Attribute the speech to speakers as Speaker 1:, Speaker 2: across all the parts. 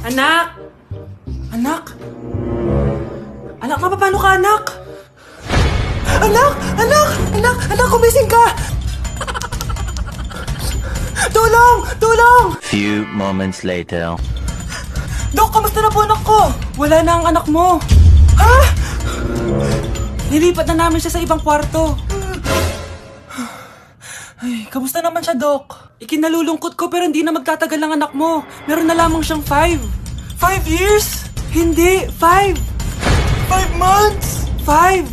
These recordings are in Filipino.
Speaker 1: Anak! Anak! Anak, paano ka, anak? Anak! Anak! Anak! Anak, kumising ka! Tulong! Tulong!
Speaker 2: Few moments later.
Speaker 1: Dok, kamusta na po anak ko? Wala na ang anak mo. Ha? Nilipat na namin siya sa ibang kwarto. Ay, kamusta naman siya, Dok? Ikinalulungkot ko pero hindi na magtatagal ang anak mo. Meron na lamang siyang 5. 5 years? Hindi, 5. 5 months? 5.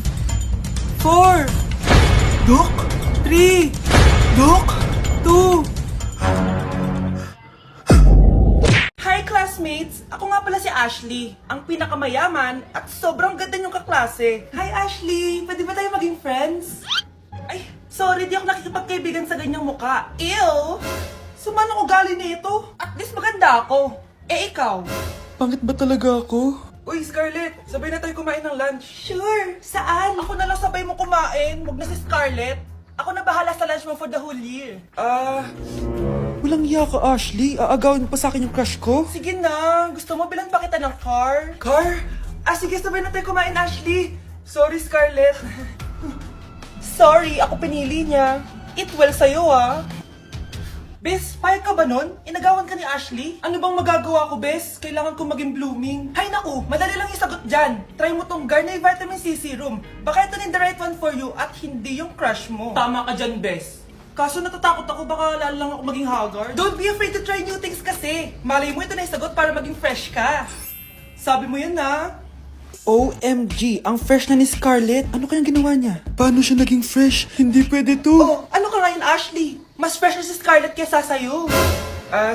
Speaker 1: 4. Dok? 3. Dok? 2. Hi classmates! Ako nga pala si Ashley, ang pinakamayaman at sobrang ganda niyong kaklase. Hi Ashley! Pwede ba tayo maging friends? Ay, sorry, di ako nakikipagkaibigan sa ganyang muka. Ew! Sumanong ugali na ito. At least maganda ako. Eh ikaw?
Speaker 3: Pangit ba talaga ako?
Speaker 1: Uy, Scarlett! Sabay na tayo kumain ng lunch. Sure! Saan? Ako na lang sabay mo kumain. Huwag na si Scarlett. Ako na bahala sa lunch mo for the whole year.
Speaker 3: Walang iya ka, Ashley. Aagawin pa sa akin yung crush ko.
Speaker 1: Sige na. Gusto mo bilan pa kita ng car? Car? Sige, sabay na tayo kumain, Ashley. Sorry, Scarlett. Sorry, ako pinili niya. Eat well sa'yo, ah. Bes, payag ka ba nun? Inagawan ka ni Ashley? Ano bang magagawa ko, Bes? Kailangan ko maging blooming. Hay naku, madali lang isagot dyan. Try mo tong Garnier Vitamin C Serum. Baka ito na the right one for you at hindi yung crush mo. Tama ka dyan, Bes. Kaso natatakot ako, baka lalo lang ako maging haggard. Don't be afraid to try new things kasi. Malay mo ito na isagot para maging fresh ka. Sabi mo yun na.
Speaker 3: OMG, ang fresh na ni Scarlett. Ano kayang ginawa niya? Paano siya naging fresh? Hindi pwede to.
Speaker 1: Oh, ano ka ngayon, Ashley? Mas fresh na si Scarlett kesa sa'yo.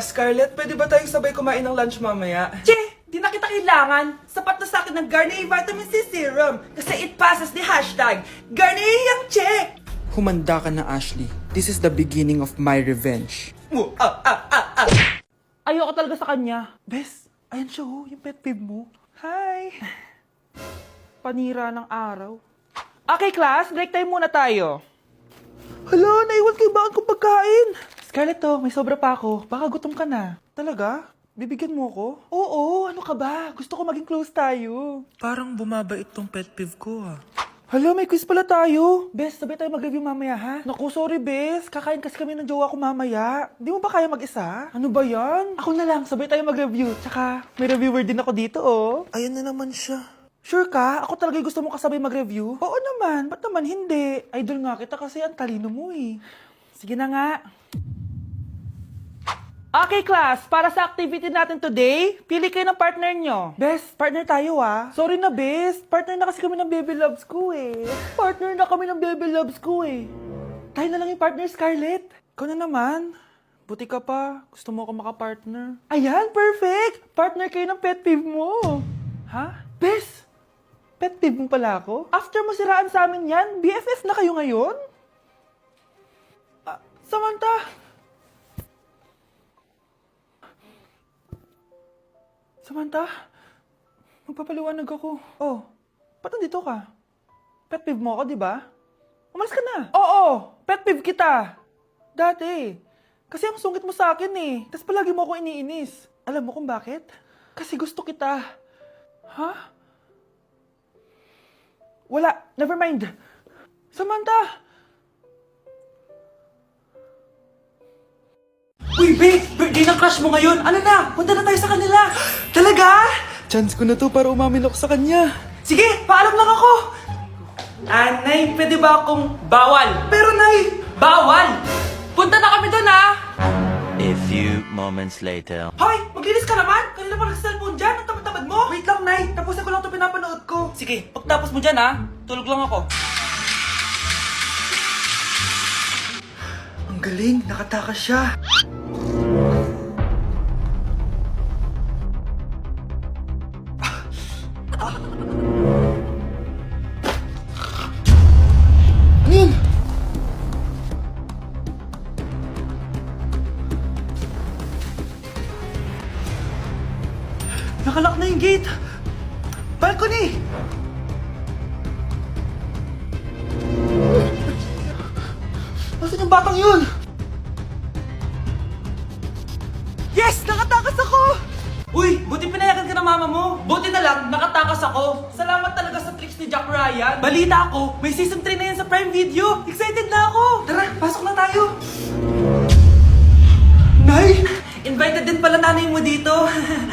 Speaker 1: Scarlett, pwede ba tayong sabay kumain ng lunch mamaya? Che, di na kita kailangan. Sapat na sa akin ng Garnier Vitamin C Serum. Kasi it passes the hashtag Garnier yang che.
Speaker 3: Humanda ka na, Ashley. This is the beginning of my revenge.
Speaker 1: Ayoko talaga sa kanya. Bes, ayan siya yung pet peeve mo. Hi! Panira ng araw. Okay, class, break time muna tayo. Hala, naiwan kayo ba ang pagkain? Scarlett to, may sobra pa ako. Baka gutom ka na. Talaga? Bibigyan mo ko? Oo, ano ka ba? Gusto ko maging close tayo.
Speaker 3: Parang bumabait tong pet peeve ko, ah.
Speaker 1: Hala, may quiz pala tayo. Bes, sabay tayo mag-review mamaya, ha? Naku, sorry, Bes. Kakain kasi kami ng jowa ko mamaya. Di mo ba kaya mag-isa? Ano ba yan? Ako na lang, sabay tayo mag-review. Tsaka, may reviewer din ako dito, oh.
Speaker 3: Ayan na naman siya.
Speaker 1: Sure ka? Ako talaga gusto mo kasabay mag-review? Oo naman. Ba't naman hindi? Idol nga kita kasi ang talino mo, eh. Sige na nga. Okay, class. Para sa activity natin today, pili kayo ng partner nyo. Best, partner tayo, ah. Sorry na, best. Partner na kasi kami ng baby loves ko, eh. Partner na kami ng baby loves ko, eh. Tayo na lang yung partner, Scarlett. Ikaw na naman. Buti ka pa. Gusto mo ako makapartner. Ayan, perfect. Partner kayo ng pet peeve mo. Ha? Best, pet peeve mo pala ako? After mo siraan sa amin yan, BFF na kayo ngayon? Samantha! Samantha, magpapaliwanag ako. Oh, ba't nandito ka? Pet peeve mo ako, di ba? Umalis ka na. Oo, pet peeve kita. Dati. Kasi ang sungit mo sa akin eh. Tapos palagi mo ako iniinis. Alam mo kung bakit? Kasi gusto kita. Ha? Wala, never mind. Samantha! Uy, babe! Birthday ng crush mo ngayon! Ano na? Punta na tayo sa kanila! Talaga?
Speaker 3: Chance ko na to para umamin ako sa kanya.
Speaker 1: Sige, paalam lang ako! Nay, pwede ba akong bawal? Pero Nay, bawal! Punta na kami doon, ah!
Speaker 2: A few moments later.
Speaker 1: Hoy! Maglinis ka naman! Kanina pa nag-cellphone dyan! Ang tamad-tamad mo! Wait lang, Nay! Tapusin ko lang ito pinapanood ko. Sige, pagtapos mo dyan, ah! Tulog lang ako.
Speaker 3: Ang galing, nakatakas siya. Ano yun?
Speaker 1: Nakalak na yung gate! Balcony! Nasaan yung batang yun? Yes! Nakatakas ako! Uy! Buti mama mo. Buti na lang, nakatakas ako. Salamat talaga sa tricks ni Jack Ryan. Balita ako, may season 3 na yan sa Prime Video. Excited na ako. Tara, pasok na tayo. Nay! Invited din pala nanay mo dito.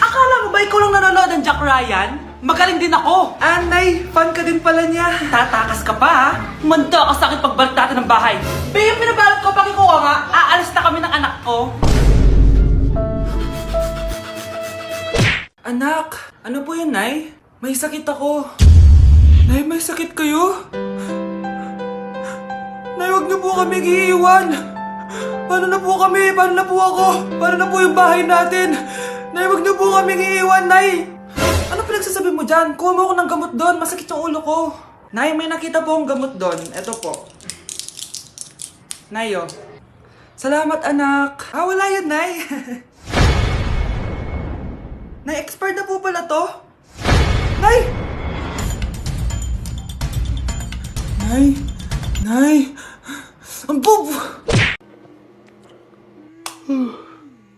Speaker 1: Akala mo ba ikaw lang nanonood ng Jack Ryan? Magaling din ako. Nay, fan ka din pala niya. Tatakas ka pa ha? Manda ka sa akin pagbalik natin ng bahay. Be, yung pinabalot ko, pakikuha nga. Aalis na kami ng anak ko. Anak, ano po yun, Nay? May sakit ako. Nay, may sakit kayo? Nay, huwag niyo po kami iiwan. Paano na po kami? Paano na po ako? Paano na po yung bahay natin? Nay, huwag niyo po kami iiwan, Nay. Ano pinagsasabi mo dyan? Kuha mo ako ng gamot doon. Masakit yung ulo ko. Nay, may nakita po akong gamot doon. Ito po. Nay, oh. Salamat, anak. Wala yun, Nay. Nay, expired na po pala to? Nay! Nay! Nay! Ang bub!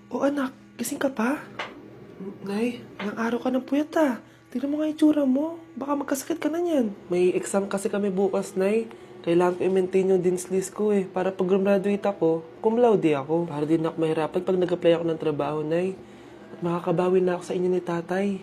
Speaker 1: Oh, anak, gising ka pa? Nay, ilang araw ka ng puyat ah. Tignan mo nga itsura mo. Baka magkasakit ka na yan. May exam kasi kami bukas, Nay. Kailangan ko i-maintain yung dean's list ko eh. Para pag graduate ako, cum laude ako. Para din ako mahirapan pag nag-apply ako ng trabaho, Nay. At makakabawi na ako sa inyo ni tatay.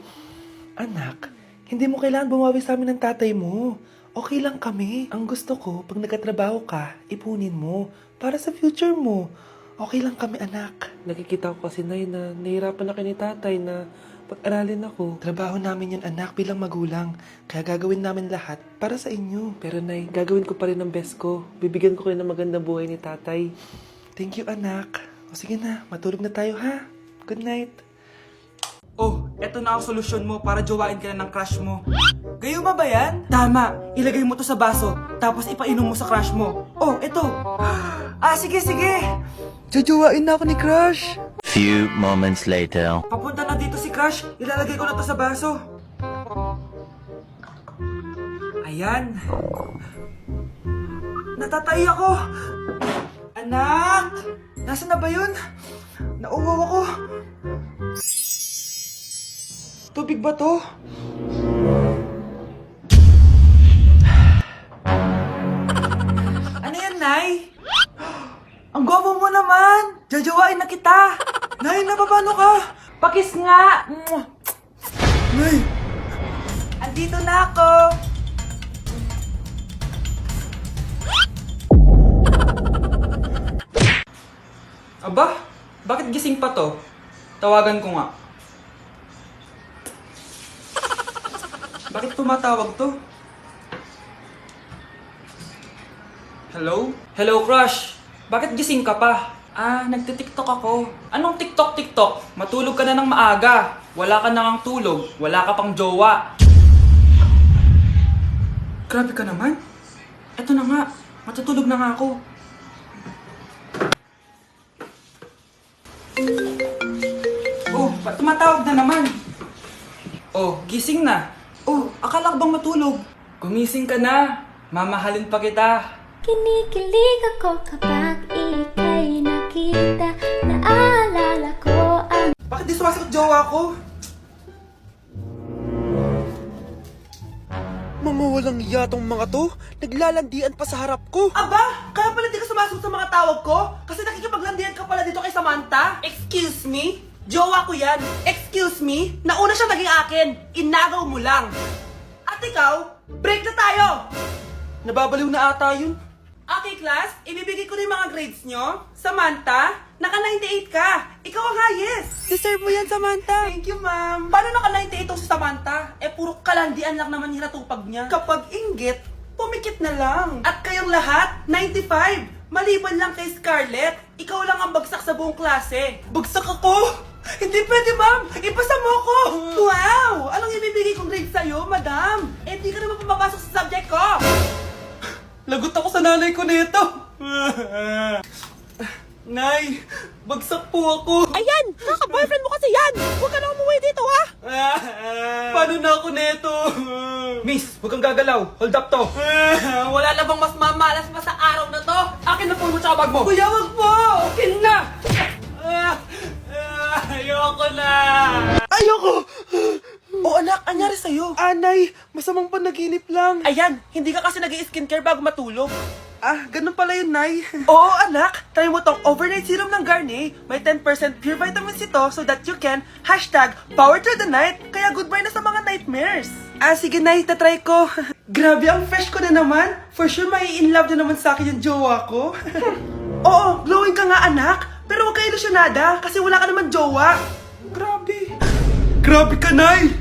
Speaker 1: Anak, hindi mo kailangan bumawi sa amin ng tatay mo. Okay lang kami. Ang gusto ko, pag nagkatrabaho ka, ipunin mo. Para sa future mo. Okay lang kami, anak. Nakikita ko kasi, Nay, na nahihirapan na kayo ni tatay na pag-aralin ako. Trabaho namin yun, anak, bilang magulang. Kaya gagawin namin lahat para sa inyo. Pero, Nay, gagawin ko pa rin ang best ko. Bibigyan ko kayo ng magandang buhay ni tatay. Thank you, anak. O sige na, matulog na tayo, ha? Good night. Oh, eto na ang solusyon mo para jowain ka na ng crush mo. Gayuma ba yan? Tama, ilagay mo to sa baso, tapos ipainom mo sa crush mo. Oh, eto. Sige, sige. Jojowain na ako ni crush.
Speaker 2: Few moments later.
Speaker 1: Papunta na dito si crush, ilalagay ko na to sa baso. Ayan. Natatay ako. Anak! Nasaan na ba yun? Nauwaw ako. Tubig ba to? Ano yan, Nay? Ang gwapo mo naman! Jajawain na kita! Nay, napapano ka? Pakis nga! Nay! Andito na ako! Aba? Bakit gising pa to? Tawagan ko nga. Bakit tumatawag to? Hello? Hello, crush! Bakit gising ka pa? Nagtitiktok ako. Anong tiktok-tiktok? Matulog ka na ng maaga. Wala ka na ngang tulog. Wala ka pang jowa. Grabe ka naman. Eto na nga. Matutulog na nga ako. Oh, ba't tumatawag na naman? Oh, gising na. Oh, akala ko bang matulog? Gumising ka na. Mamahalin pa kita.
Speaker 4: Kinikilig ako kapag ika'y nakita. Naalala ko ang
Speaker 1: Bakit di sumasagot jowa ko?
Speaker 3: Mga walang yatong mga to, naglalandian pa sa harap ko.
Speaker 1: Aba, kaya pala di ka sumasagot sa mga tawag ko? Kasi nakikipaglandian ka pala dito kay Samantha? Excuse me? Jowa ko yan. Excuse me? Nauna siya naging akin. Inagaw mo lang. At ikaw, break na tayo! Nababaliw na ata yun. Okay, class, ibibigay ko na yung mga grades nyo. Samantha, naka-98 ka. Ikaw ang highest.
Speaker 3: Deserve mo yan, Samantha.
Speaker 1: Thank you, ma'am. Paano naka-98 si Samantha? Puro kalandian lang naman hinatupag niya. Kapag inggit, pumikit na lang. At kayong lahat, 95. Maliban lang kay Scarlett, ikaw lang ang bagsak sa buong klase. Bagsak ako? Hindi pwede, ma'am. Ipasa mo ako. Wow! Anong ibibigay kong grade sa'yo, madam? Di ka naman pumapasok sa subject ko. Lagot ako sa nanay ko nito. Nay, bagsak po ako.
Speaker 5: Ayan! Kaka-boyfriend mo kasi yan! Huwag ka na umuwi dito, ha?
Speaker 1: Paano na ako nito? Miss, huwag kang gagalaw. Hold up to. Wala na bang mas mamalas pa sa araw na to? Akin na po mo tsaka bag mo. Kuya, wag po. Akin na. Ayoko na.
Speaker 3: Ayoko! Anay, masamang panaginip lang.
Speaker 1: Ayan, hindi ka kasi nag-i-skincare bago matulog.
Speaker 3: Ganun pala yun, Nay.
Speaker 1: Oo, anak. Try mo tong overnight serum ng Garnier. May 10% pure vitamins ito so that you can #power through the night. Kaya goodbye na sa mga nightmares.
Speaker 3: Sige, Nay, tatry ko. Grabe, ang fresh ko na naman. For sure, mai-in love na naman sa akin yung jowa ko.
Speaker 1: Oo, glowing ka nga, anak. Pero huwag ka ilusyonada kasi wala ka naman jowa.
Speaker 3: Grabe. Grabe ka, Nay.